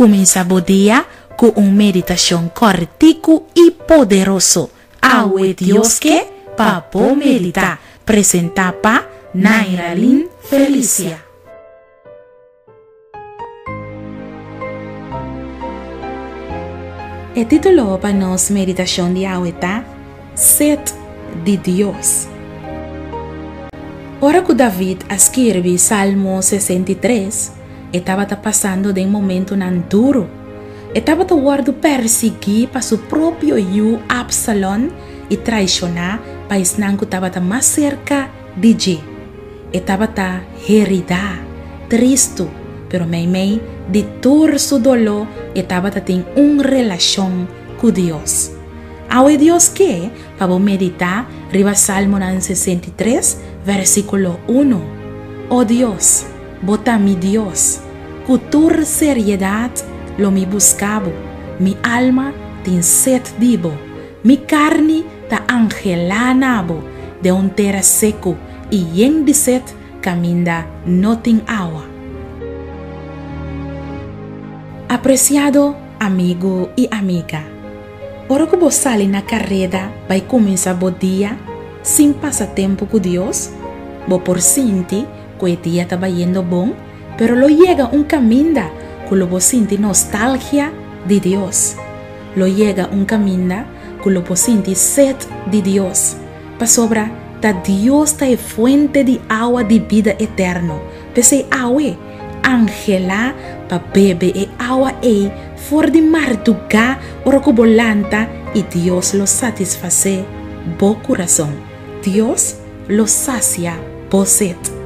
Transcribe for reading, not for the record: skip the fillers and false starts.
Comienza el día con una meditación cortico y poderoso. Awe Dios que papo medita. Presenta pa Nairalyn Felicia. El título para nuestra meditación de hoy está Sed de Dios. Ahora que David escribe Salmo 63, estaba pasando de un momento duro. Estaba guardando perseguir para su propio hijo Absalón y traicionar para que estaba más cerca de él. Estaba herida, triste, pero de todo su dolor estaba en una relación con Dios. Ahora Dios que, para meditar, arriba Salmo 63, versículo 1. Oh Dios, bota mi Dios, con tu seriedad lo me buscaba, mi alma te sed vivo, mi carne ta angelanabo de un terra seco y en de sed camina no ten agua. Apreciado amigo y amiga, ahora que vos sale na carrera vai começar o dia sin passatempo con Dios, vos por sentir que el día estaba yendo bom, pero lo llega un camino que lo vos siente nostalgia de Dios. Lo llega un camino que lo vos siente sed de Dios. Pa sobra, ta Dios ta fuente de agua de vida eterno. Pese agua, Angela pa bebe e agua for de martuga oroco volanta y Dios lo satisface bo corazón. Dios lo sacia bo sed.